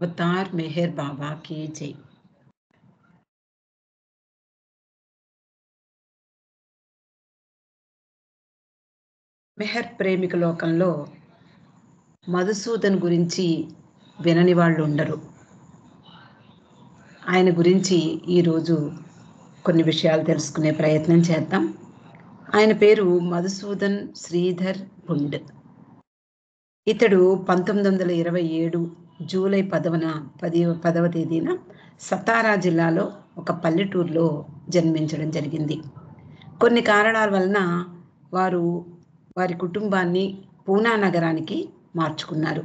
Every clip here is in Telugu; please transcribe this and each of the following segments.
अवतार मेहर बाबा की जय। మెహర్ ప్రేమిక లోకంలో మధుసూదన్ గురించి వినని వాళ్ళు ఉండరు. ఆయన గురించి ఈరోజు కొన్ని విషయాలు తెలుసుకునే ప్రయత్నం చేద్దాం. ఆయన పేరు మధుసూదన్ శ్రీధర్ పుండ్. ఇతడు 1927 జూలై 10వ తేదీన సతారా జిల్లాలో ఒక పల్లెటూరులో జన్మించడం జరిగింది. కొన్ని కారణాల వలన వారి కుటుంబాన్ని పూనా నగరానికి మార్చుకున్నారు.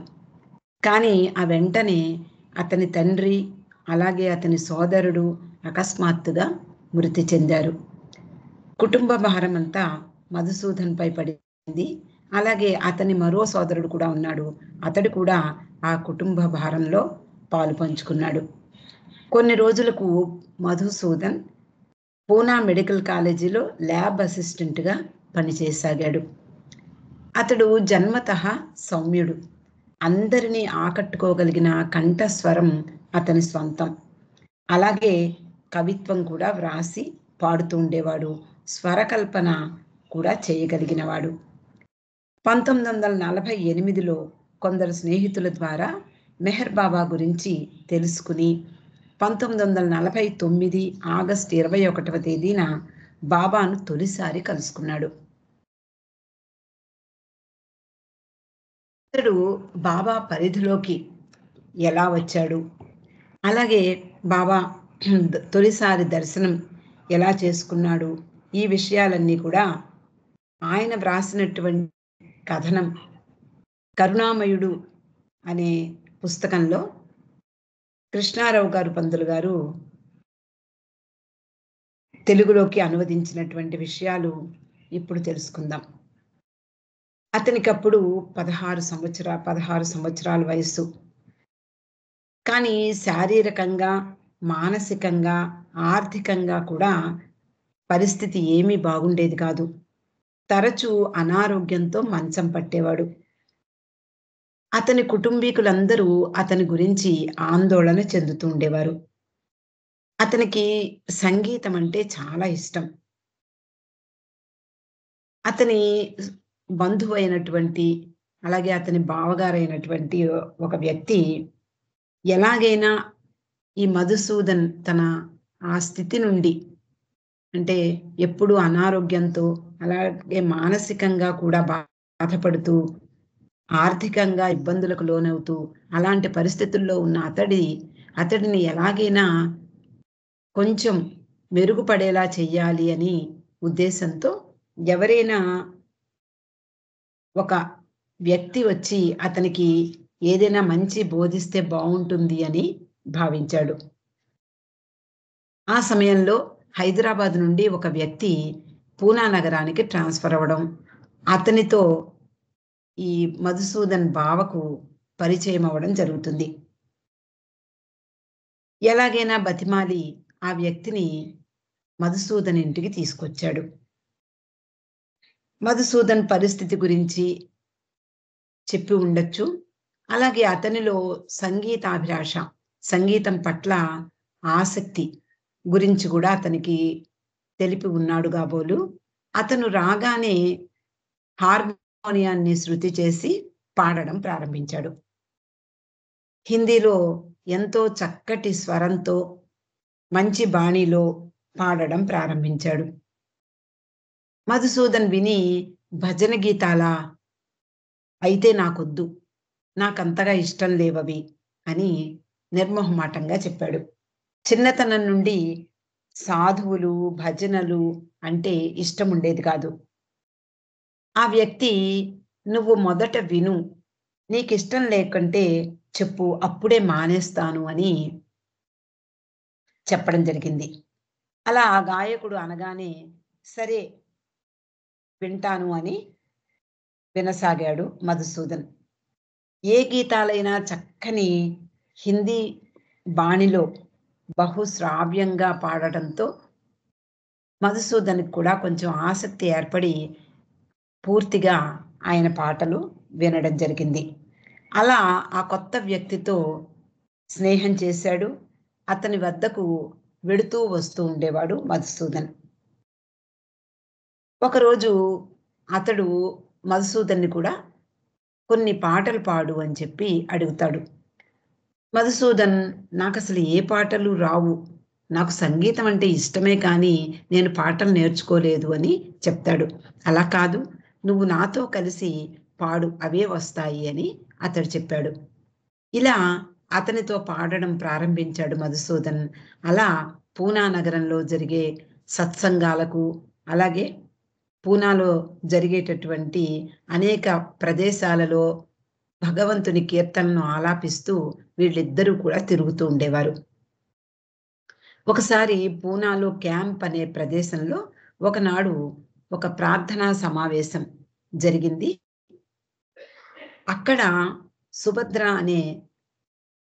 కానీ ఆ వెంటనే అతని తండ్రి అలాగే అతని సోదరుడు అకస్మాత్తుగా మృతి చెందారు. కుటుంబ భారం అంతా మధుసూదన్పై పడింది. అలాగే అతని మరో సోదరుడు కూడా ఉన్నాడు. అతడు కూడా ఆ కుటుంబ భారంలో పాలు పంచుకున్నాడు. కొన్ని రోజులకు మధుసూదన్ పూనా మెడికల్ కాలేజీలో ల్యాబ్ అసిస్టెంట్గా పనిచేసాగాడు. అతడు జన్మతః సౌమ్యుడు. అందరినీ ఆకట్టుకోగలిగిన కంఠస్వరం అతని స్వంతం. అలాగే కవిత్వం కూడా వ్రాసి పాడుతూ ఉండేవాడు. స్వరకల్పన కూడా చేయగలిగినవాడు. 1948లో కొందరు స్నేహితుల ద్వారా మెహర్ బాబా గురించి తెలుసుకుని 1949 ఆగస్టు 21వ తేదీన బాబాను తొలిసారి కలుసుకున్నాడు. అతడు బాబా పరిధిలోకి ఎలా వచ్చాడు, అలాగే బాబా తొలిసారి దర్శనం ఎలా చేసుకున్నాడు, ఈ విషయాలన్నీ కూడా ఆయన వ్రాసినటువంటి కథనం కరుణామయుడు అనే పుస్తకంలో కృష్ణారావు గారు పంతులు గారు తెలుగులోకి అనువదించినటువంటి విషయాలు ఇప్పుడు తెలుసుకుందాం. అతనికి అప్పుడు 16 సంవత్సరాల వయస్సు. కానీ శారీరకంగా, మానసికంగా, ఆర్థికంగా కూడా పరిస్థితి ఏమీ బాగుండేది కాదు. తరచూ అనారోగ్యంతో మంచం పట్టేవాడు. అతని కుటుంబీకులందరూ అతని గురించి ఆందోళన చెందుతూ ఉండేవారు. అతనికి సంగీతం అంటే చాలా ఇష్టం. అతని బంధువు అయినటువంటి అలాగే అతని బావగారైనటువంటి ఒక వ్యక్తి ఎలాగైనా ఈ మధుసూదన్ తన ఆ స్థితి నుండి, అంటే ఎప్పుడు అనారోగ్యంతో అలాగే మానసికంగా కూడా బాధపడుతూ ఆర్థికంగా ఇబ్బందులకు లోనవుతూ అలాంటి పరిస్థితుల్లో ఉన్న అతడిని ఎలాగైనా కొంచెం మెరుగుపడేలా చెయ్యాలి అని ఉద్దేశంతో ఎవరైనా ఒక వ్యక్తి వచ్చి అతనికి ఏదైనా మంచి బోధిస్తే బాగుంటుంది అని భావించాడు. ఆ సమయంలో హైదరాబాద్ నుండి ఒక వ్యక్తి పూనా నగరానికి ట్రాన్స్ఫర్ అవ్వడం, అతనితో ఈ మధుసూదన్ బావకు పరిచయం అవ్వడం జరుగుతుంది. ఎలాగైనా బతిమాలి ఆ వ్యక్తిని మధుసూదన్ ఇంటికి తీసుకొచ్చాడు. మధుసూదన్ పరిస్థితి గురించి చెప్పి ఉండొచ్చు. అలాగే అతనిలో సంగీతాభిలాష, సంగీతం పట్ల ఆసక్తి గురించి కూడా అతనికి తెలిపి ఉన్నాడు కాబోలు. అతను రాగానే హార్మోనియాన్ని శృతి చేసి పాడడం ప్రారంభించాడు. హిందీలో ఎంతో చక్కటి స్వరంతో మంచి బాణీలో పాడడం ప్రారంభించాడు. మధుసూదన్ విని భజన గీతాలా అయితే నాకొద్దు, నాకంతగా ఇష్టం లేవవి అని నిర్మోహమాటంగా చెప్పాడు. చిన్నతనం నుండి సాధువులు, భజనలు అంటే ఇష్టం ఉండేది కాదు. ఆ వ్యక్తి నువ్వు మొదట విను, నీకిష్టం లేకుంటే చెప్పు, అప్పుడే మానేస్తాను అని చెప్పడం జరిగింది. అలా ఆ గాయకుడు అనగానే సరే వింటాను అని వినసాగాడు మధుసూదన్. ఏ గీతాలైనా చక్కని హిందీ బాణిలో బహుశ్రావ్యంగా పాడటంతో మధుసూదన్కి కూడా కొంచెం ఆసక్తి ఏర్పడి పూర్తిగా ఆయన పాటలు వినడం జరిగింది. అలా ఆ కొత్త వ్యక్తితో స్నేహం చేశాడు. అతని వద్దకు వెడుతూ వస్తూ ఉండేవాడు మధుసూదన్. ఒకరోజు అతడు మధుసూదన్‌ని కూడా కొన్ని పాటలు పాడు అని చెప్పి అడుగుతాడు. మధుసూదన్ నాకసలు ఏ పాటలు రావు. నాకు సంగీతం అంటే ఇష్టమే కానీ నేను పాటలు నేర్చుకోలేదు అని చెప్తాడు. అలా కాదు, నువ్వు నాతో కలిసి పాడు అవే వస్తాయి అని అతడు చెప్పాడు. ఇలా అతనితో పాడడం ప్రారంభించాడు మధుసూదన్. అలా పూనా నగరంలో జరిగే సత్సంగాలకు, అలాగే పూనాలో జరిగేటటువంటి అనేక ప్రదేశాలలో భగవంతుని కీర్తనలను ఆలాపిస్తూ వీళ్ళిద్దరూ కూడా తిరుగుతూ ఉండేవారు. ఒకసారి పూనాలో క్యాంప్ అనే ప్రదేశంలో ఒకనాడు ఒక ప్రార్థనా సమావేశం జరిగింది. అక్కడ సుభద్ర అనే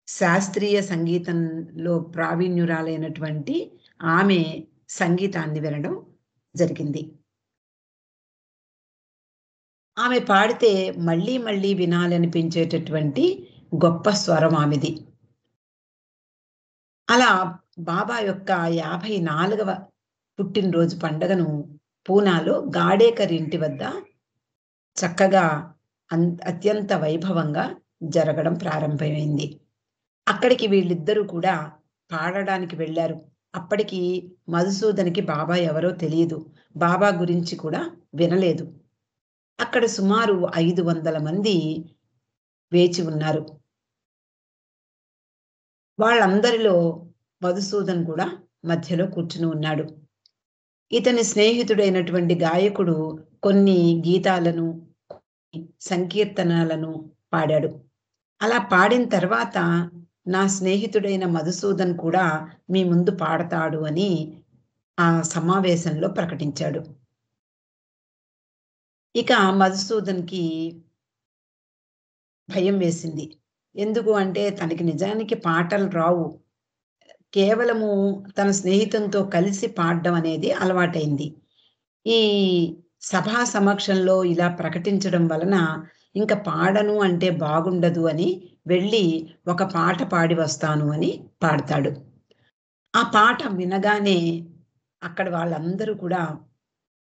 శాస్త్రీయ సంగీతంలో ప్రావీణ్యురాలైనటువంటి ఆమె సంగీతాన్ని వినడం జరిగింది. ఆమె పాడితే మళ్ళీ మళ్ళీ వినాలనిపించేటటువంటి గొప్ప స్వరం ఆమెది. అలా బాబా యొక్క 54వ పుట్టినరోజు పండుగను పూనాలో గాడేకర్ ఇంటి వద్ద చక్కగా అత్యంత వైభవంగా జరగడం ప్రారంభమైంది. అక్కడికి వీళ్ళిద్దరూ కూడా పాడడానికి వెళ్లారు. అప్పటికి మధుసూదన్‌కి బాబా ఎవరో తెలియదు. బాబా గురించి కూడా వినలేదు. అక్కడ సుమారు 500 మంది వేచి ఉన్నారు. వాళ్ళందరిలో మధుసూదన్ కూడా మధ్యలో కూర్చుని ఉన్నాడు. ఇతని స్నేహితుడైనటువంటి గాయకుడు కొన్ని గీతాలను, సంకీర్తనలను పాడాడు. అలా పాడిన తర్వాత నా స్నేహితుడైన మధుసూదన్ కూడా మీ ముందు పాడతాడు అని ఆ సమావేశంలో ప్రకటించాడు. ఇక మధుసూదన్‌కి భయం వేసింది. ఎందుకు అంటే తనకి నిజానికి పాటలు రావు. కేవలము తన స్నేహితునితో కలిసి పాడడం అనేది అలవాటైంది. ఈ సభా సమక్షంలో ఇలా ప్రకటించడం వలన ఇంక పాడను అంటే బాగుండదు అని వెళ్ళి ఒక పాట పాడి వస్తాను అని పాడతాడు. ఆ పాట వినగానే అక్కడ వాళ్ళందరూ కూడా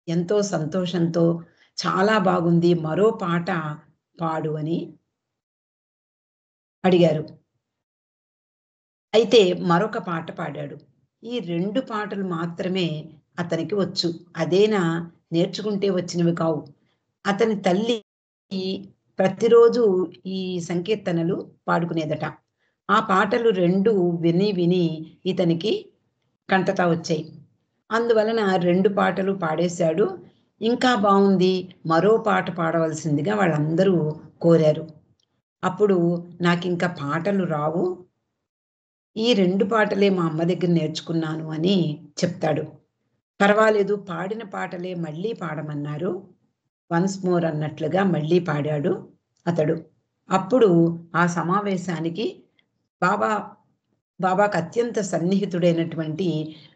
ఎంతో సంతోషంతో చాలా బాగుంది, మరో పాట పాడు అని అడిగారు. అయితే మరొక పాట పాడాడు. ఈ 2 పాటలు మాత్రమే అతనికి వచ్చు. అదేనా నేర్చుకుంటే వచ్చినవి కావు. అతని తల్లి ప్రతిరోజు ఈ సంకీర్తనలు పాడుకునేదట. ఆ పాటలు 2 విని విని ఇతనికి కంటతా వచ్చాయి. అందువలన 2 పాటలు పాడేశాడు. ఇంకా బావుంది, మరో పాట పాడవలసిందిగా వాళ్ళందరూ కోరారు. అప్పుడు నాకింక పాటలు రావు. ఈ 2 పాటలే మా అమ్మ దగ్గర నేర్చుకున్నాను అని చెప్తాడు. పర్వాలేదు, పాడిన పాటలే మళ్ళీ పాడమన్నారు. వన్స్ మోర్ అన్నట్లుగా మళ్ళీ పాడాడు అతడు. అప్పుడు ఆ సమావేశానికి బాబాకు అత్యంత సన్నిహితుడైనటువంటి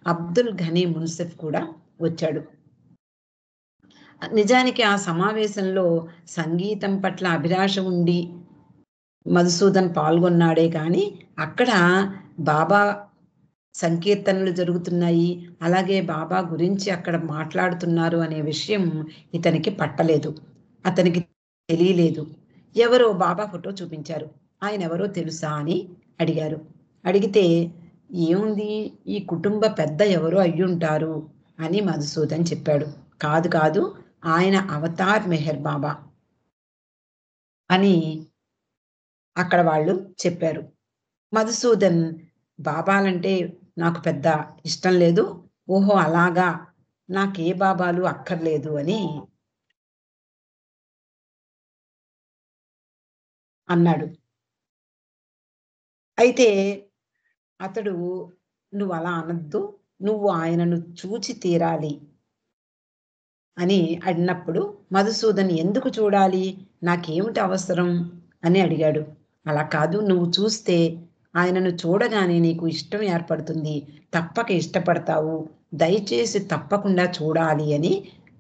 అబ్దుల్ ఘనీ మున్సిఫ్ కూడా వచ్చాడు. నిజానికి ఆ సమావేశంలో సంగీతం పట్ల అభిలాష ఉండి మధుసూదన్ పాల్గొన్నాడే కానీ అక్కడ బాబా సంకీర్తనలు జరుగుతున్నాయి, అలాగే బాబా గురించి అక్కడ మాట్లాడుతున్నారు అనే విషయం ఇతనికి పట్టలేదు. అతనికి తెలియలేదు. ఎవరో బాబా ఫోటో చూపించారు. ఆయన ఎవరో తెలుసా అని అడిగారు. అడిగితే ఏముంది, ఈ కుటుంబ పెద్ద ఎవరో అయ్యుంటారు అని మధుసూదన్ చెప్పాడు. కాదు కాదు, ఆయన అవతార్ మెహర్ బాబా అని అక్కడ వాళ్ళు చెప్పారు. మధుసూదన్ బాబాలంటే నాకు పెద్ద ఇష్టం లేదు. ఓహో అలాగా, నాకే బాబాలు అక్కర్లేదు అని అన్నాడు. అయితే అతడు నువ్వు అలా అనొద్దు, నువ్వు ఆయనను చూచి తీరాలి అని అడిగినప్పుడు మధుసూదన్ ఎందుకు చూడాలి, నాకేమిటి అవసరం అని అడిగాడు. అలా కాదు, నువ్వు చూస్తే ఆయనను చూడగానే నీకు ఇష్టం ఏర్పడుతుంది, తప్పక ఇష్టపడతావు, దయచేసి తప్పకుండా చూడాలి అని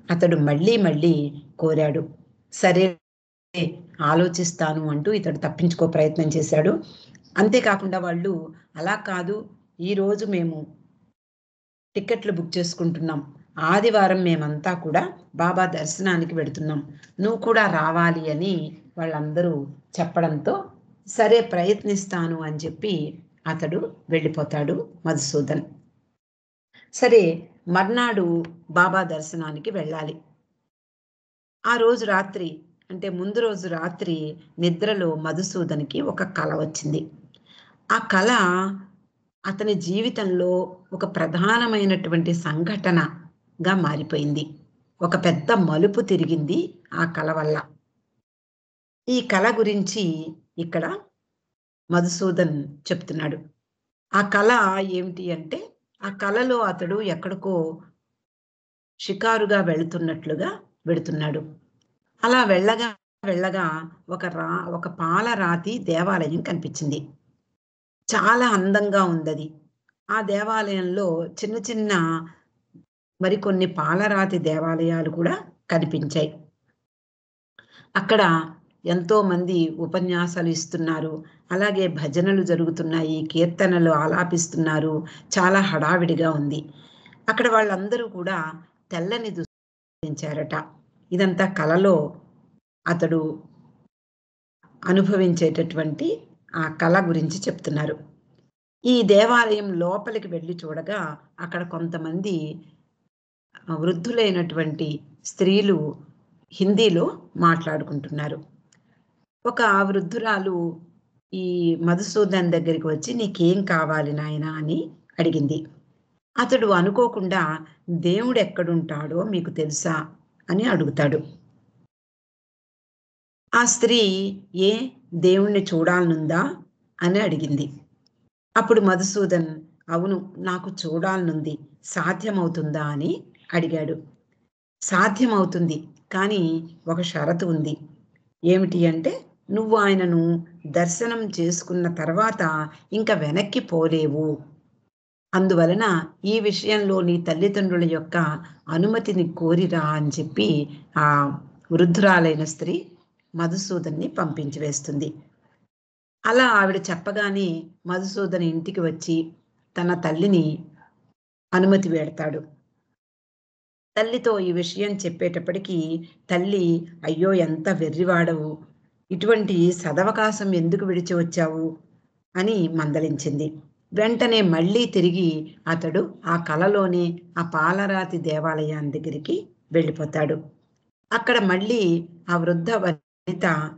అతడు మళ్ళీ మళ్ళీ కోరాడు. సరే ఆలోచిస్తాను అంటూ ఇతడు తప్పించుకో ప్రయత్నం చేశాడు. అంతేకాకుండా వాళ్ళు అలా కాదు, ఈరోజు మేము టికెట్లు బుక్ చేసుకుంటున్నాం. ఆదివారం మేమంతా కూడా బాబా దర్శనానికి వెడుతున్నాం. నువ్వు కూడా రావాలి అని వాళ్ళందరూ చెప్పడంతో సరే ప్రయత్నిస్తాను అని చెప్పి అతడు వెళ్ళిపోతాడు మధుసూదన్. సరే మర్నాడు బాబా దర్శనానికి వెళ్ళాలి. ఆ రోజు రాత్రి అంటే ముందు రోజు రాత్రి నిద్రలో మధుసూదన్‌కి ఒక కల వచ్చింది. ఆ కల అతని జీవితంలో ఒక ప్రధానమైనటువంటి సంఘటనగా మారిపోయింది. ఒక పెద్ద మలుపు తిరిగింది ఆ కల వల్ల. ఈ కల గురించి ఇక్కడ మధుసూదన్ చెప్తున్నాడు. ఆ కల ఏమిటి అంటే, ఆ కలలో అతడు ఎక్కడికో షికారుగా వెడుతున్నాడు. అలా వెళ్ళగా వెళ్ళగా ఒక పాలరాతి దేవాలయం కనిపించింది. చాలా అందంగా ఉందది. ఆ దేవాలయంలో చిన్న చిన్న మరికొన్ని పాలరాతి దేవాలయాలు కూడా కనిపించాయి. అక్కడ ఎంతోమంది ఉపన్యాసాలు ఇస్తున్నారు. అలాగే భజనలు జరుగుతున్నాయి. కీర్తనలు ఆలాపిస్తున్నారు. చాలా హడావిడిగా ఉంది. అక్కడ వాళ్ళందరూ కూడా తెల్లని ధరించారట. ఇదంతా కలలో అతడు అనుభవించేటటువంటి ఆ కల గురించి చెప్తున్నారు. ఈ దేవాలయం లోపలికి వెళ్లి చూడగా అక్కడ కొంతమంది వృద్ధులైనటువంటి స్త్రీలు హిందీలో మాట్లాడుకుంటున్నారు. ఒక వృద్ధురాలు ఈ మధుసూదన్ దగ్గరికి వచ్చి, "నీకేం కావాలి నాయనా" అని అడిగింది. అతడు అనుకోకుండా, "దేవుడెక్కడుంటాడో మీకు తెలుసా?" అని అడుగుతాడు. ఆ స్త్రీ, "ఏ దేవుణ్ణి చూడాలనుందా?" అని అడిగింది. అప్పుడు మధుసూదన్, "అవును, నాకు చూడాలనుంది. సాధ్యమవుతుందా?" అని అడిగాడు. "సాధ్యమవుతుంది. కానీ ఒక షరతు ఉంది. ఏమిటి అంటే, నువ్వు ఆయనను దర్శనం చేసుకున్న తర్వాత ఇంక వెనక్కి పోలేవు. అందువలన ఈ విషయంలో నీ తల్లిదండ్రుల యొక్క అనుమతిని కోరిరా" అని చెప్పి ఆ వృద్ధురాలైన స్త్రీ మధుసూదన్ని పంపించి వేస్తుంది. అలా ఆవిడ చెప్పగానే మధుసూదన్ ఇంటికి వచ్చి తన తల్లిని అనుమతి వేడతాడు. తల్లితో ఈ విషయం చెప్పేటప్పటికి తల్లి, "అయ్యో! ఎంత వెర్రివాడవు. ఇటువంటి సదవకాశం ఎందుకు విడిచి వచ్చావు?" అని మందలించింది. వెంటనే మళ్ళీ తిరిగి అతడు ఆ కలలోనే ఆ పాలరాతి దేవాలయం దగ్గరికి వెళ్ళిపోతాడు. అక్కడ మళ్ళీ ఆ వృద్ధ వనిత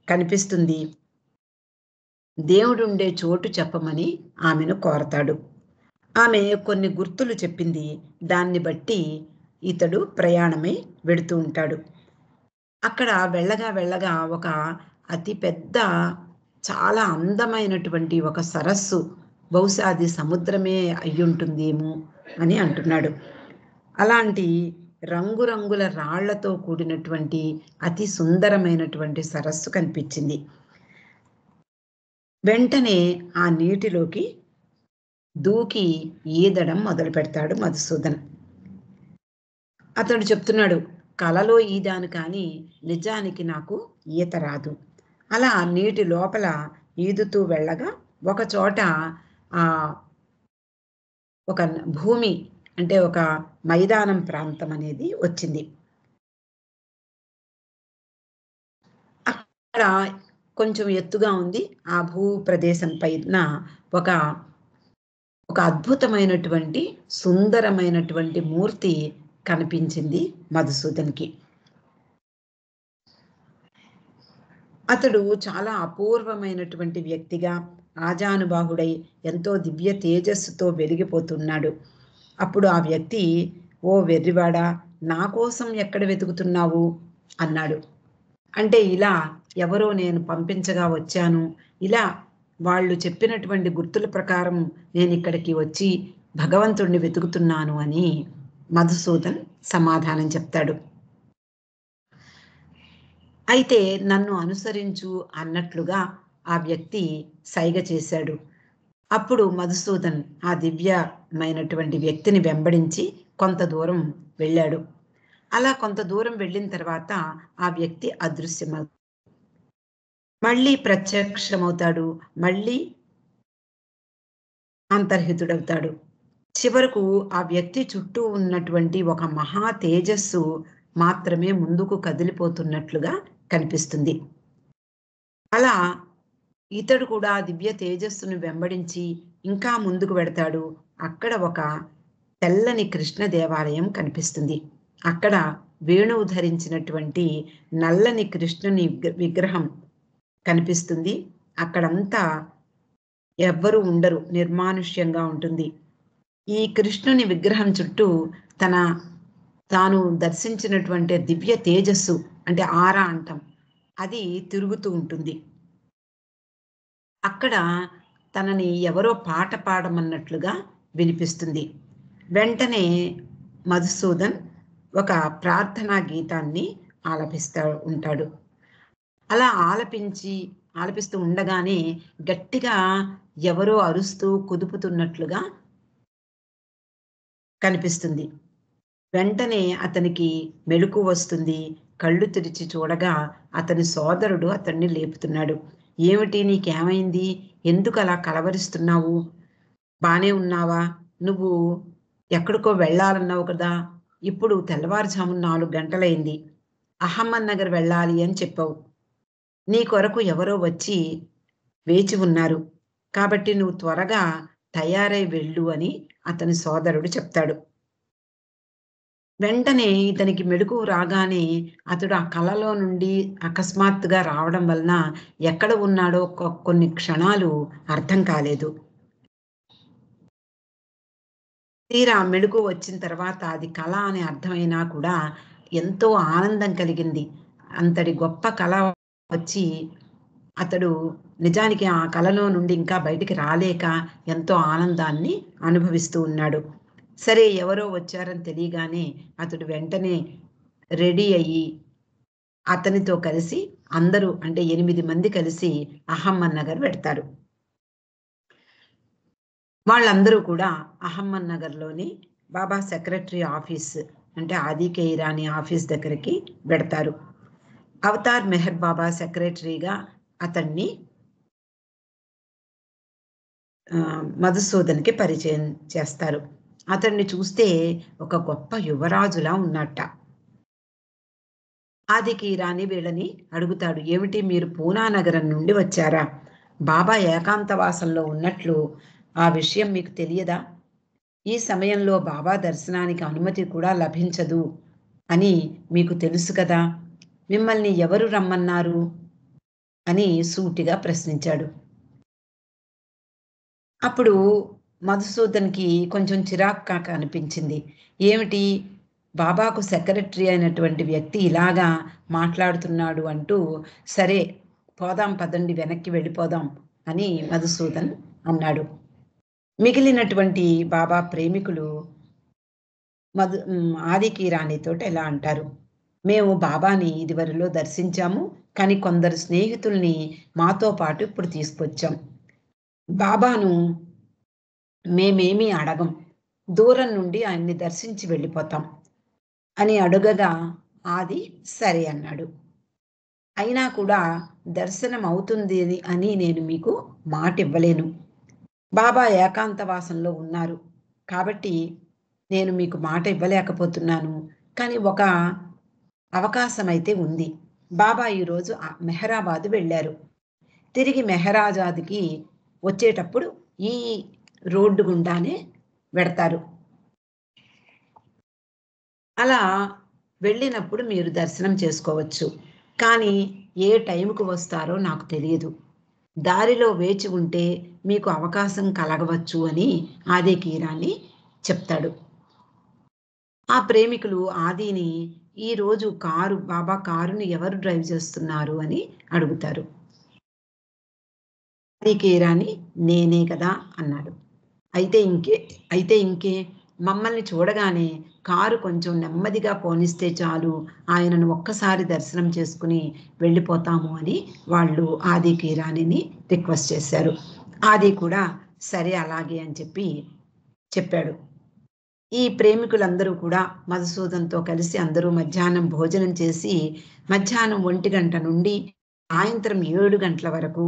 కనిపిస్తుంది. దేవుడుండే చోటు చెప్పమని ఆమెను కోరతాడు. ఆమె కొన్ని గుర్తులు చెప్పింది. దాన్ని బట్టి ఇతడు ప్రయాణమై వెడుతూ ఉంటాడు. అక్కడ వెళ్ళగా వెళ్ళగా ఒక అతి పెద్ద, చాలా అందమైనటువంటి ఒక సరస్సు, బహుశా అది సముద్రమే అయ్యుంటుందేమో అని అంటున్నాడు. అలాంటి రంగురంగుల రాళ్లతో కూడినటువంటి అతి సుందరమైనటువంటి సరస్సు కనిపించింది. వెంటనే ఆ నీటిలోకి దూకి ఈదడం మొదలుపెడతాడు మధుసూదన్. అతడు చెప్తున్నాడు, "కలలో ఈదాను కానీ నిజానికి నాకు ఈత రాదు." అలా నీటి లోపల ఈదుతూ వెళ్ళగా ఒకచోట ఒక భూమి అంటే ఒక మైదానం ప్రాంతం అనేది వచ్చింది. అక్కడ కొంచెం ఎత్తుగా ఉంది. ఆ భూ ప్రదేశం పైన ఒక అద్భుతమైనటువంటి, సుందరమైనటువంటి మూర్తి కనిపించింది మధుసూదన్‌కి. అతడు చాలా అపూర్వమైనటువంటి వ్యక్తిగా, ఆజానుబాహుడై ఎంతో దివ్య తేజస్సుతో వెలిగిపోతున్నాడు. అప్పుడు ఆ వ్యక్తి, "ఓ వెర్రివాడా, నా కోసం ఎక్కడ వెతుకుతున్నావు?" అన్నాడు. అంటే ఇలా ఎవరో నేను పంపించగా వచ్చాను. ఇలా వాళ్ళు చెప్పినటువంటి గుర్తుల ప్రకారం నేనిక్కడికి వచ్చి భగవంతుడిని వెతుకుతున్నాను అని మధుసూదన్ సమాధానం చెప్తాడు. అయితే నన్ను అనుసరించు అన్నట్లుగా ఆ వ్యక్తి సైగ చేశాడు. అప్పుడు మధుసూదన్ ఆ దివ్యమైనటువంటి వ్యక్తిని వెంబడించి కొంత దూరం వెళ్ళాడు. అలా కొంత దూరం వెళ్ళిన తర్వాత ఆ వ్యక్తి అదృశ్యమవుతాడు. మళ్ళీ ప్రత్యక్షమవుతాడు. మళ్ళీ అంతర్హితుడవుతాడు. చివరకు ఆ వ్యక్తి చుట్టూ ఉన్నటువంటి ఒక మహా తేజస్సు మాత్రమే ముందుకు కదిలిపోతున్నట్లుగా కనిపిస్తుంది. అలా ఇతడు కూడా ఆ దివ్య తేజస్సును వెంబడించి ఇంకా ముందుకు వెడతాడు. అక్కడ ఒక తెల్లని కృష్ణ దేవాలయం కనిపిస్తుంది. అక్కడ వేణువు ధరించినటువంటి నల్లని కృష్ణుని విగ్రహం కనిపిస్తుంది. అక్కడంతా ఎవ్వరూ ఉండరు. నిర్మానుష్యంగా ఉంటుంది. ఈ కృష్ణుని విగ్రహం చుట్టూ తన తాను దర్శించినటువంటి దివ్య తేజస్సు అంటే ఆరా అంటాం. అది తిరుగుతూ ఉంటుంది. అక్కడ తనని ఎవరో పాట పాడమన్నట్లుగా వినిపిస్తుంది. వెంటనే మధుసూదన్ ఒక ప్రార్థనా గీతాన్ని ఆలపిస్తా ఉంటాడు. అలా ఆలపిస్తూ ఉండగానే గట్టిగా ఎవరో అరుస్తూ కుదుపుతున్నట్లుగా కనిపిస్తుంది. వెంటనే అతనికి మెలకువ వస్తుంది. కళ్ళు తెరిచి చూడగా అతని సోదరుడు అతన్ని లేపుతున్నాడు. "ఏమిటి నీకేమైంది? ఎందుకలా కలవరిస్తున్నావు? బానే ఉన్నావా? నువ్వు ఎక్కడికో వెళ్ళాలన్నావు కదా! ఇప్పుడు తెల్లవారుజామున 4 గంటలయింది. అహమ్మద్‌నగర్ వెళ్ళాలి అని చెప్పావు. నీ కొరకు ఎవరో వచ్చి వేచి ఉన్నారు. కాబట్టి నువ్వు త్వరగా తయారై వెళ్ళు" అని అతని సోదరుడు చెప్తాడు. వెంటనే ఇతనికి మెలకువ రాగానే అతడు ఆ కలలో నుండి అకస్మాత్తుగా రావడం వలన ఎక్కడ ఉన్నాడో కొన్ని క్షణాలు అర్థం కాలేదు. తీరా మెలకువ వచ్చిన తర్వాత అది కల అని అర్థమైనా కూడా ఎంతో ఆనందం కలిగింది. అంతటి గొప్ప కల వచ్చి అతడు నిజానికి ఆ కలలో నుండి ఇంకా బయటికి రాలేక ఎంతో ఆనందాన్ని అనుభవిస్తూ ఉన్నాడు. సరే ఎవరో వచ్చారని తెలియగానే అతడు వెంటనే రెడీ అయ్యి అతనితో కలిసి అందరూ అంటే 8 మంది కలిసి అహమ్మద్‌నగర్ వెడతారు. వాళ్ళందరూ కూడా అహమ్మద్‌నగర్‌లోని బాబా సెక్రటరీ ఆఫీస్ అంటే ఆది కే ఇరానీ ఆఫీస్ దగ్గరికి వెడతారు. అవతార్ మెహర్ బాబా సెక్రటరీగా అతన్ని మధుసూదన్‌కి పరిచయం చేస్తారు. అతన్ని చూస్తే ఒక గొప్ప యువరాజులా ఉన్నట్ట. ఆది కే ఇరానీ వీళ్ళని అడుగుతాడు. "ఏమిటి మీరు పూనా నగరం నుండి వచ్చారా? బాబా ఏకాంతవాసంలో ఉన్నట్లు ఆ విషయం మీకు తెలియదా? ఈ సమయంలో బాబా దర్శనానికి అనుమతి కూడా లభించదు అని మీకు తెలుసు కదా! మిమ్మల్ని ఎవరు రమ్మన్నారు?" అని సూటిగా ప్రశ్నించాడు. అప్పుడు మధుసూదన్‌కి కొంచెం చిరాకుగా అనిపించింది. ఏమిటి బాబాకు సెక్రటరీ అయినటువంటి వ్యక్తి ఇలాగా మాట్లాడుతున్నాడు అంటూ, సరే పోదాం పదండి వెనక్కి వెళ్ళిపోదాం అని మధుసూదన్ అన్నాడు. మిగిలినటువంటి బాబా ప్రేమికులు ఆది కే ఇరానీతోటి ఇలా అంటారు. "మేము బాబాని ఇదివరలో దర్శించాము. కానీ కొందరు స్నేహితుల్ని మాతో పాటు ఇప్పుడు తీసుకొచ్చాం. బాబాను మేమేమీ అడగం. దూరం నుండి ఆయన్ని దర్శించి వెళ్ళిపోతాం" అని అడుగగా ఆది సరే అన్నాడు. అయినా కూడా దర్శనం అవుతుంది అని నేను మీకు మాటివ్వలేను. బాబా ఏకాంతవాసంలో ఉన్నారు. కాబట్టి నేను మీకు మాట ఇవ్వలేకపోతున్నాను. కానీ ఒక అవకాశమైతే ఉంది. బాబా ఈరోజు మెహరాబాద్ వెళ్లారు. తిరిగి మెహరాబాద్‌కి వచ్చేటప్పుడు ఈ రోడ్డు గుండానే వెడతారు. అలా వెళ్ళినప్పుడు మీరు దర్శనం చేసుకోవచ్చు. కానీ ఏ టైంకి వస్తారో నాకు తెలియదు. దారిలో వేచి ఉంటే మీకు అవకాశం కలగవచ్చు అని ఆది కే ఇరానీ చెప్తాడు. ఆ ప్రేమికులు ఆదిని ఈరోజు బాబా కారుని ఎవరు డ్రైవ్ చేస్తున్నారు అని అడుగుతారు. ఆది కే ఇరానీ నేనే కదా అన్నాడు. అయితే ఇంకే అయితే ఇంకే మమ్మల్ని చూడగానే కారు కొంచెం నెమ్మదిగా పోనిస్తే చాలు ఆయనను ఒక్కసారి దర్శనం చేసుకుని వెళ్ళిపోతాము అని వాళ్ళు ఆది కే ఇరానీని రిక్వెస్ట్ చేశారు. ఆది కూడా సరే అలాగే అని చెప్పాడు. ఈ ప్రేమికులందరూ కూడా మధుసూదన్‌తో కలిసి అందరూ మధ్యాహ్నం భోజనం చేసి మధ్యాహ్నం 1 గంట నుండి సాయంత్రం 7 గంటల వరకు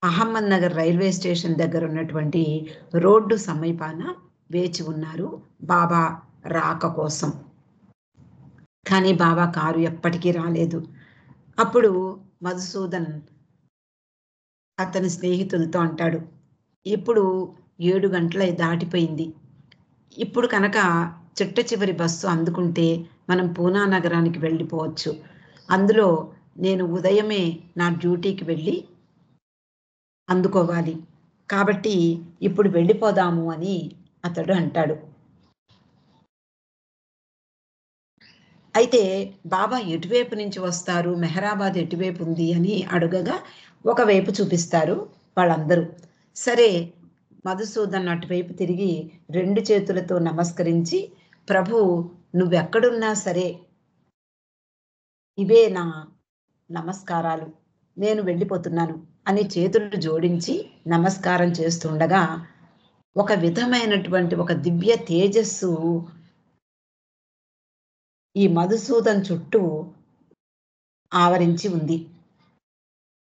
అహమ్మద్‌నగర్ రైల్వే స్టేషన్ దగ్గర ఉన్నటువంటి రోడ్డు సమీపాన వేచి ఉన్నారు బాబా రాక కోసం. కానీ బాబా కారు ఎప్పటికీ రాలేదు. అప్పుడు మధుసూదన్ అతని స్నేహితులతో అంటాడు, ఇప్పుడు 7 గంటలు దాటిపోయింది. ఇప్పుడు కనుక చిట్ట చివరి బస్సు అందుకుంటే మనం పూనా నగరానికి వెళ్ళిపోవచ్చు. అందులో నేను ఉదయమే నా డ్యూటీకి వెళ్ళి అందుకోవాలి. కాబట్టి ఇప్పుడు వెళ్ళిపోదాము అని అతడు అంటాడు. అయితే బాబా ఎటువైపు నుంచి వస్తారు? మెహరాబాద్ ఎటువైపు ఉంది అని అడగగా ఒకవైపు చూపిస్తారు వాళ్ళందరూ. సరే మధుసూదన్ అటువైపు తిరిగి 2 చేతులతో నమస్కరించి, ప్రభూ నువ్వెక్కడున్నా సరే ఇవే నా నమస్కారాలు. నేను వెళ్ళిపోతున్నాను అని చేతులు జోడించి నమస్కారం చేస్తుండగా ఒక విధమైనటువంటి ఒక దివ్య తేజస్సు ఈ మధుసూదన్ చుట్టూ ఆవరించి ఉంది.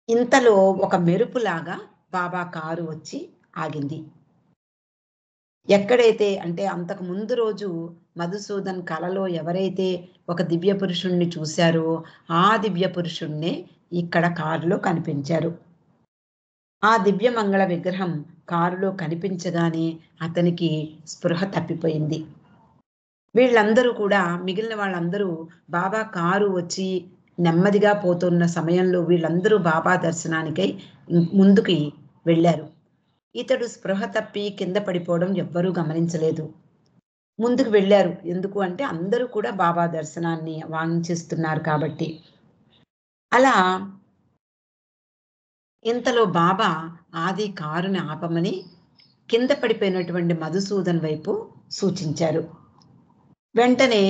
ఇంతలో ఒక మెరుపులాగా బాబా కారు వచ్చి ఆగింది. ఎక్కడైతే అంటే అంతకు ముందు రోజు మధుసూదన్ కలలో ఎవరైతే ఒక దివ్య పురుషుణ్ణి చూశారో ఆ దివ్య పురుషుణ్ణే ఇక్కడ కారులో కనిపించారు. ఆ దివ్య మంగళ విగ్రహం కారులో కనిపించగానే అతనికి స్పృహ తప్పిపోయింది. వీళ్ళందరూ కూడా మిగిలిన వాళ్ళందరూ బాబా కారు వచ్చి నెమ్మదిగా పోతున్న సమయంలో వీళ్ళందరూ బాబా దర్శనానికై ముందుకి వెళ్ళారు. ఇతడు స్పృహ తప్పి కింద పడిపోవడం ఎవ్వరూ గమనించలేదు. ముందుకు వెళ్ళారు. ఎందుకు అంటే అందరూ కూడా బాబా దర్శనాన్ని వాంఛిస్తున్నారు కాబట్టి. అలా ఇంతలో బాబా ఆది కారుని ఆపమని కింద పడిపోయినటువంటి మధుసూదన్ వైపు సూచించారు. వెంటనే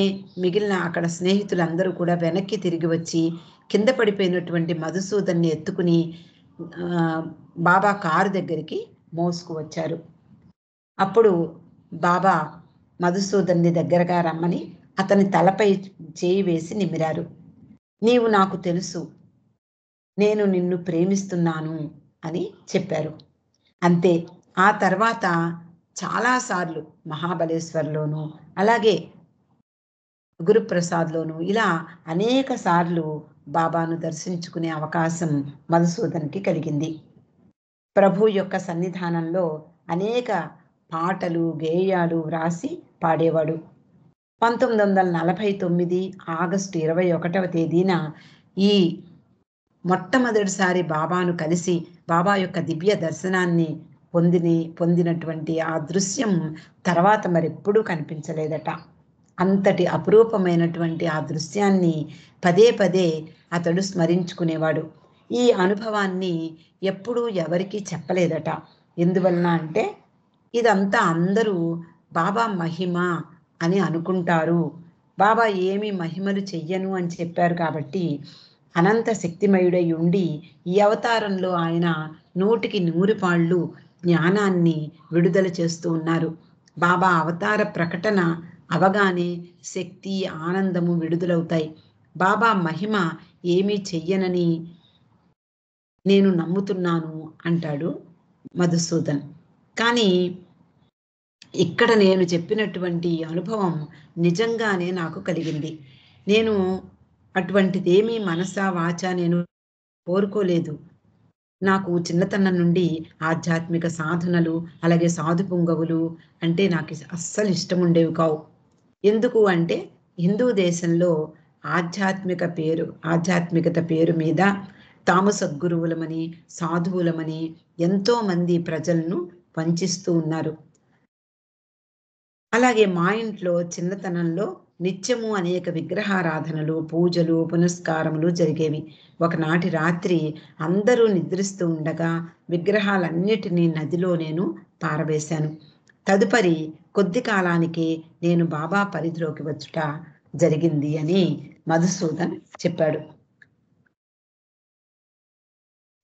మిగిలిన అక్కడ స్నేహితులందరూ కూడా వెనక్కి తిరిగి వచ్చి కింద పడిపోయినటువంటి మధుసూదన్ని ఎత్తుకుని బాబా కారు దగ్గరికి మోసుకు వచ్చారు. అప్పుడు బాబా మధుసూదన్ని దగ్గరగా రమ్మని అతని తలపై చేయి వేసి నిమిరారు. నీవు నాకు తెలుసు, నేను నిన్ను ప్రేమిస్తున్నాను అని చెప్పారు. అంతే. ఆ తర్వాత చాలాసార్లు మహాబలేశ్వర్లోను అలాగే గురుప్రసాద్‌లోను ఇలా అనేక సార్లు బాబాను దర్శించుకునే అవకాశం మధుసూదన్‌కి కలిగింది. ప్రభు యొక్క సన్నిధానంలో అనేక పాటలు, గేయాలు వ్రాసి పాడేవాడు. 1949 ఆగస్టు 21వ తేదీన ఈ మొట్టమొదటిసారి బాబాను కలిసి బాబా యొక్క దివ్య దర్శనాన్ని పొందినటువంటి ఆ దృశ్యం తర్వాత మరెప్పుడూ కనిపించలేదట. అంతటి అపురూపమైనటువంటి ఆ దృశ్యాన్ని పదే పదే అతడు స్మరించుకునేవాడు. ఈ అనుభవాన్ని ఎప్పుడూ ఎవరికీ చెప్పలేదట. ఎందువలన అంటే ఇదంతా అందరూ బాబా మహిమ అని అనుకుంటారు. బాబా ఏమి మహిమలు చెయ్యను అని చెప్పారు కాబట్టి అనంత శక్తిమయుడై ఉండి ఈ అవతారంలో ఆయన 100కి 100 పాళ్ళు జ్ఞానాన్ని విడుదల చేస్తూ ఉన్నారు. బాబా అవతార ప్రకటన అవగానే శక్తి, ఆనందము విడుదలవుతాయి. బాబా మహిమ ఏమీ చెయ్యనని నేను నమ్ముతున్నాను అంటాడు మధుసూదన్. కానీ ఇక్కడ నేను చెప్పినటువంటి అనుభవం నిజంగానే నాకు కలిగింది. నేను అటువంటిదేమీ మనసా, వాచా నేను కోరుకోలేదు. నాకు చిన్నతనం నుండి ఆధ్యాత్మిక సాధనలు, అలాగే సాధు పుంగవులు అంటే నాకు అస్సలు ఇష్టముండేవి కావు. ఎందుకు అంటే హిందూ దేశంలో ఆధ్యాత్మికత పేరు మీద తాము సద్గురువులమని, సాధువులమని ఎంతోమంది ప్రజలను వంచిస్తూ ఉన్నారు. అలాగే మా ఇంట్లో చిన్నతనంలో నిత్యము అనేక విగ్రహారాధనలు, పూజలు, పునస్కారములు జరిగేవి. ఒకనాటి రాత్రి అందరూ నిద్రిస్తూ ఉండగా విగ్రహాలన్నిటినీ నదిలో నేను పారవేశాను. తదుపరి కొద్ది కాలానికే నేను బాబా పరిధిలోకి వచ్చుట జరిగింది అని మధుసూదన్ చెప్పాడు.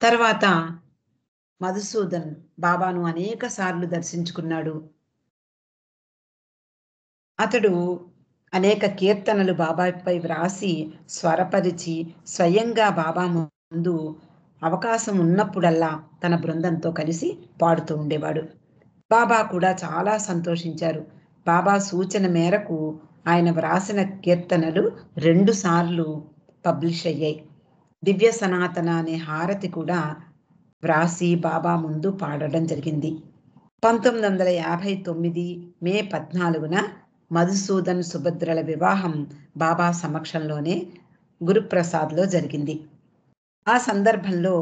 తర్వాత మధుసూదన్ బాబాను అనేక సార్లు దర్శించుకున్నాడు. అతడు అనేక కీర్తనలు బాబాపై వ్రాసి స్వరపరిచి స్వయంగా బాబా ముందు అవకాశం ఉన్నప్పుడల్లా తన బృందంతో కలిసి పాడుతూ ఉండేవాడు. బాబా కూడా చాలా సంతోషించారు. బాబా సూచన మేరకు ఆయన వ్రాసిన కీర్తనలు 2 సార్లు పబ్లిష్ అయ్యాయి. దివ్య సనాతన అనే హారతి కూడా వ్రాసి బాబా ముందు పాడడం జరిగింది. 1959 మే 14న మధుసూదన్ సుభద్రల వివాహం బాబా సమక్షంలోనే గురుప్రసాద్‌లో జరిగింది. ఆ సందర్భంలో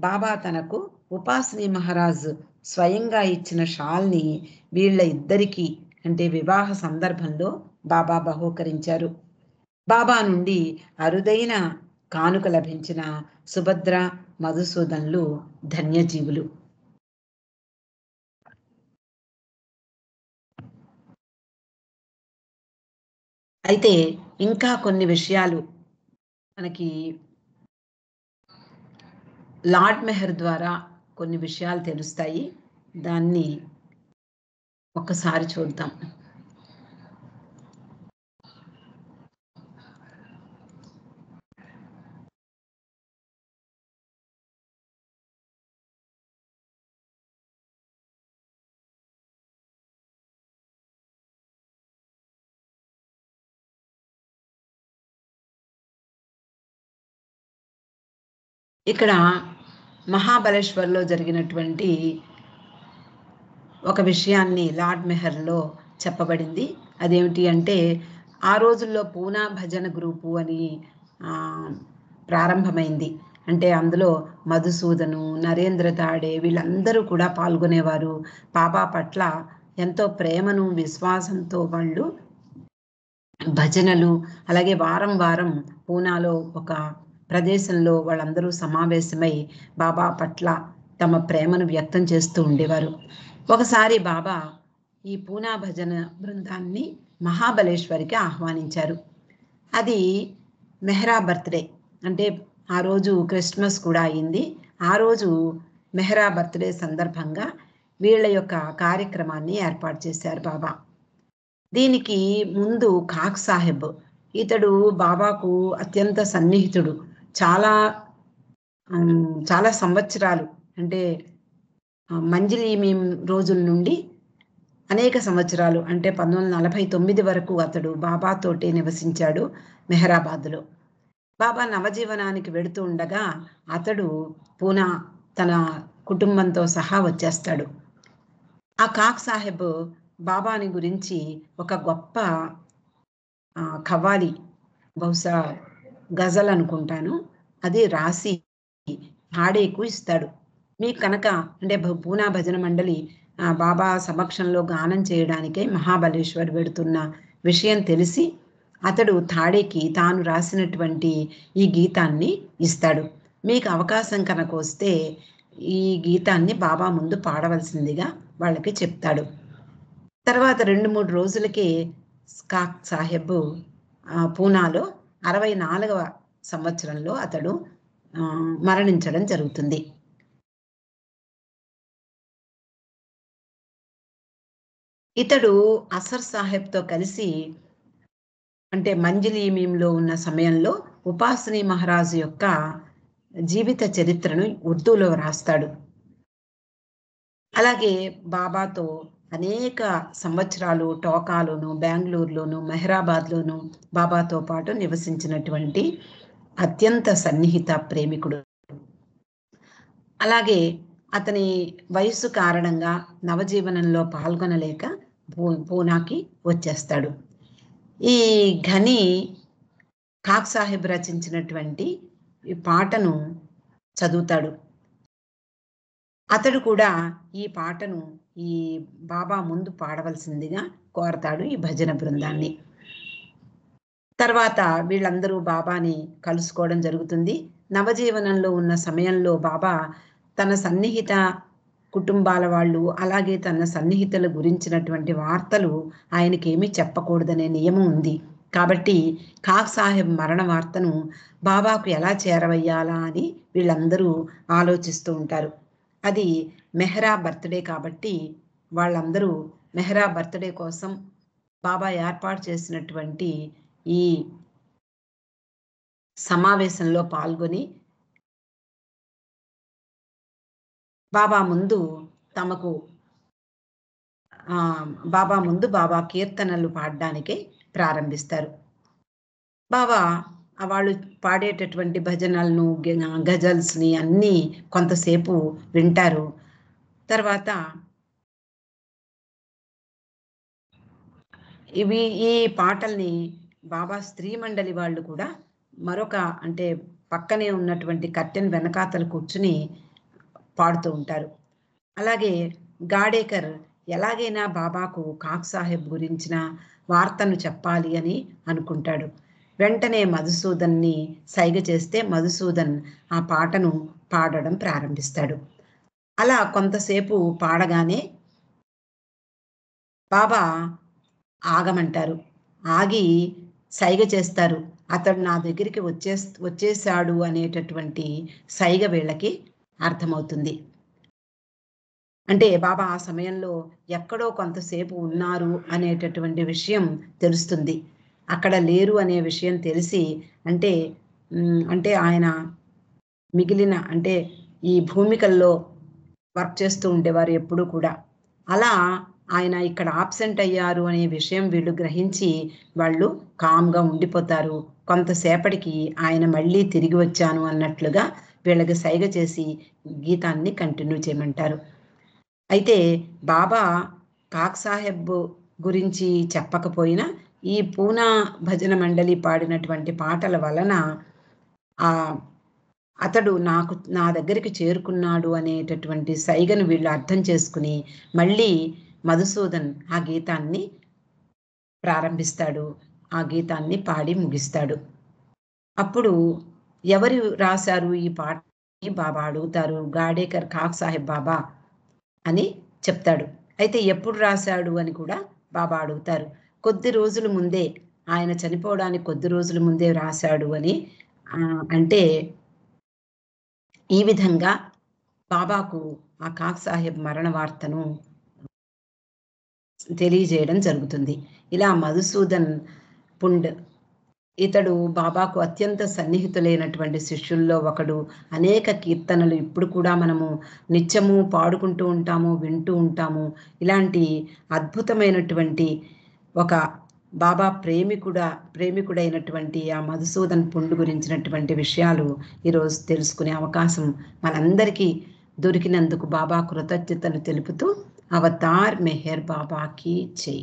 బాబా తనకు ఉపాసిని మహారాజ్ స్వయంగా ఇచ్చిన షాల్‌ని వీళ్ళ ఇద్దరికీ అంటే వివాహ సందర్భంలో బాబా బహూకరించారు. బాబా నుండి అరుదైన కానుక లభించిన సుభద్ర, మధుసూదన్‌లు ధన్యజీవులు. అయితే ఇంకా కొన్ని విషయాలు మనకి లార్డ్ మెహర్ ద్వారా కొన్ని విషయాలు తెలుస్తాయి. దాన్ని ఒక్కసారి చూద్దాం. ఇక్కడ మహాబలేశ్వర్‌లో జరిగినటువంటి ఒక విషయాన్ని లార్డ్ మెహర్‌లో చెప్పబడింది. అదేమిటి అంటే, ఆ రోజుల్లో పూనా భజన గ్రూపు అని ప్రారంభమైంది. అంటే అందులో మధుసూదను, నరేంద్ర తాడే వీళ్ళందరూ కూడా పాల్గొనేవారు. బాబా పట్ల ఎంతో ప్రేమను, విశ్వాసంతో వాళ్ళు భజనలు, అలాగే వారం వారం పూనాలో ఒక ప్రదేశంలో వాళ్ళందరూ సమావేశమై బాబా పట్ల తమ ప్రేమను వ్యక్తం చేస్తూ ఉండేవారు. ఒకసారి బాబా ఈ పూనా భజన బృందాన్ని మహాబలేశ్వరికి ఆహ్వానించారు. అది మెహ్రా బర్త్‌డే. అంటే ఆ రోజు క్రిస్మస్ కూడా అయింది. ఆ రోజు మెహ్రా బర్త్‌డే సందర్భంగా వీళ్ళ యొక్క కార్యక్రమాన్ని ఏర్పాటు చేశారు బాబా. దీనికి ముందు ఖాక్ సాహెబ్ ఇతడు బాబాకు అత్యంత సన్నిహితుడు. చాలా చాలా సంవత్సరాలు అంటే మంజిలీ మీం రోజుల నుండి అనేక సంవత్సరాలు అంటే 1949 వరకు అతడు బాబాతోటే నివసించాడు మెహరాబాద్‌లో. బాబా నవజీవనానికి వెడుతూ ఉండగా అతడు పూనా తన కుటుంబంతో సహా వచ్చేస్తాడు. ఆ ఖాక్ సాహెబ్ బాబాని గురించి ఒక గొప్ప ఖవ్వాలి బహుశా గజల్ అనుకుంటాను. అది రాసి హాడేకు ఇస్తాడు. మీకు కనుక అంటే పూనా భజన మండలి బాబా సమక్షంలో గానం చేయడానికై మహాబలేశ్వర్ వెడుతున్న విషయం తెలిసి అతడు థాడేకి తాను రాసినటువంటి ఈ గీతాన్ని ఇస్తాడు. మీకు అవకాశం కనుక వస్తే ఈ గీతాన్ని బాబా ముందు పాడవలసిందిగా వాళ్ళకి చెప్తాడు. తర్వాత 2, 3 రోజులకే ఖాక్ సాహెబ్ పూనాలో 64వ సంవత్సరంలో అతడు మరణించడం జరుగుతుంది. ఇతడు అసర్ సాహెబ్‌తో కలిసి అంటే మంజిలీ మీంలో ఉన్న సమయంలో ఉపాసిని మహారాజు యొక్క జీవిత చరిత్రను ఉర్దూలో రాస్తాడు. అలాగే బాబాతో అనేక సంవత్సరాలు టోకాలోను, బెంగుళూరులోను, మెహ్రాబాద్‌లోను బాబాతో పాటు నివసించినటువంటి అత్యంత సన్నిహిత ప్రేమికుడు. అలాగే అతని వయస్సు కారణంగా నవజీవనంలో పాల్గొనలేక పూనాకి వచ్చేస్తాడు. ఈ ఘని ఖాక్ సాహెబ్ రచించినటువంటి ఈ పాటను చదువుతాడు. అతడు కూడా ఈ పాటను ఈ బాబా ముందు పాడవలసిందిగా కోరతాడు ఈ భజన బృందాన్ని. తర్వాత వీళ్ళందరూ బాబాని కలుసుకోవడం జరుగుతుంది. నవజీవనంలో ఉన్న సమయంలో బాబా తన సన్నిహిత కుటుంబాల వాళ్ళు, అలాగే తన సన్నిహితుల గురించినటువంటి వార్తలు ఆయనకేమీ చెప్పకూడదనే నియమం ఉంది. కాబట్టి ఖాక్ సాహెబ్ మరణ వార్తను బాబాకు ఎలా చేరవేయాలా అని వీళ్ళందరూ ఆలోచిస్తూ ఉంటారు. అది మెహ్రా బర్త్‌డే కాబట్టి వాళ్ళందరూ మెహ్రా బర్త్‌డే కోసం బాబా ఏర్పాటు చేసినటువంటి ఈ సమావేశంలో పాల్గొని బాబా ముందు తమకు బాబా కీర్తనలు పాడడానికి ప్రారంభిస్తారు. బాబా వాళ్ళు పాడేటటువంటి భజనలను, గజల్స్‌ని అన్నీ కొంతసేపు వింటారు. తర్వాత ఇవి ఈ పాటల్ని బాబా స్త్రీ మండలి వాళ్ళు కూడా మరొక అంటే పక్కనే ఉన్నటువంటి కర్టెన్ వెనకాతల కూర్చుని పాడుతూ ఉంటారు. అలాగే గాడేకర్ ఎలాగైనా బాబాకు కాక్ సాహెబ్ గురించిన వార్తను చెప్పాలి అని అనుకుంటాడు. వెంటనే మధుసూదన్ని సైగ చేస్తే మధుసూదన్ ఆ పాటను పాడడం ప్రారంభిస్తాడు. అలా కొంతసేపు పాడగానే బాబా ఆగమంటారు. ఆగి సైగ చేస్తారు. అతడు నా దగ్గరికి వచ్చేసాడు అనేటటువంటి సైగ వీళ్ళకి అర్థమవుతుంది. అంటే బాబా ఆ సమయంలో ఎక్కడో కొంతసేపు ఉన్నారు అనేటటువంటి విషయం తెలుస్తుంది. అక్కడ లేరు అనే విషయం తెలిసి అంటే అంటే ఆయన మిగిలిన అంటే ఈ భూమికల్లో వర్క్ చేస్తూ ఉండేవారు ఎప్పుడూ కూడా. అలా ఆయన ఇక్కడ ఆబ్సెంట్ అయ్యారు అనే విషయం వీళ్ళు గ్రహించి వాళ్ళు కామ్‌గా ఉండిపోతారు. కొంతసేపటికి ఆయన మళ్ళీ తిరిగి వచ్చాను అన్నట్లుగా వీళ్ళకి సైగ చేసి గీతాన్ని కంటిన్యూ చేయమంటారు. అయితే బాబా కాక్ సాహెబ్ గురించి చెప్పకపోయినా ఈ పూనా భజన మండలి పాడినటువంటి పాటల వలన ఆహ్, అతడు నా దగ్గరికి చేరుకున్నాడు అనేటటువంటి సైగను వీళ్ళు అర్థం చేసుకుని, మళ్ళీ మధుసూదన్ ఆ గీతాన్ని ప్రారంభిస్తాడు. ఆ గీతాన్ని పాడి ముగిస్తాడు. అప్పుడు ఎవరు రాశారు ఈ పాటని బాబా అడుగుతారు. గాడేకర్ కాక్ సాహెబ్ బాబా అని చెప్తాడు. అయితే ఎప్పుడు రాశాడు అని కూడా బాబా అడుగుతారు. కొద్ది రోజుల ముందే ఆయన చనిపోవడానికి కొద్ది రోజుల ముందే రాశాడు అని అంటే ఈ విధంగా బాబాకు ఆ కాక్ సాహెబ్ మరణ వార్తను తెలియజేయడం జరుగుతుంది. ఇలా మధుసూదన్ పుండ్ ఇతడు బాబాకు అత్యంత సన్నిహితులైనటువంటి శిష్యుల్లో ఒకడు. అనేక కీర్తనలు ఇప్పుడు కూడా మనము నిత్యము పాడుకుంటూ ఉంటాము, వింటూ ఉంటాము. ఇలాంటి అద్భుతమైనటువంటి ఒక బాబా ప్రేమికుడైనటువంటి ఆ మధుసూదన్ పుండు గురించినటువంటి విషయాలు ఈరోజు తెలుసుకునే అవకాశం మనందరికీ దొరికినందుకు బాబా కృతజ్ఞతలు తెలుపుతూ అవతార్ మెహర్ బాబాకి జై.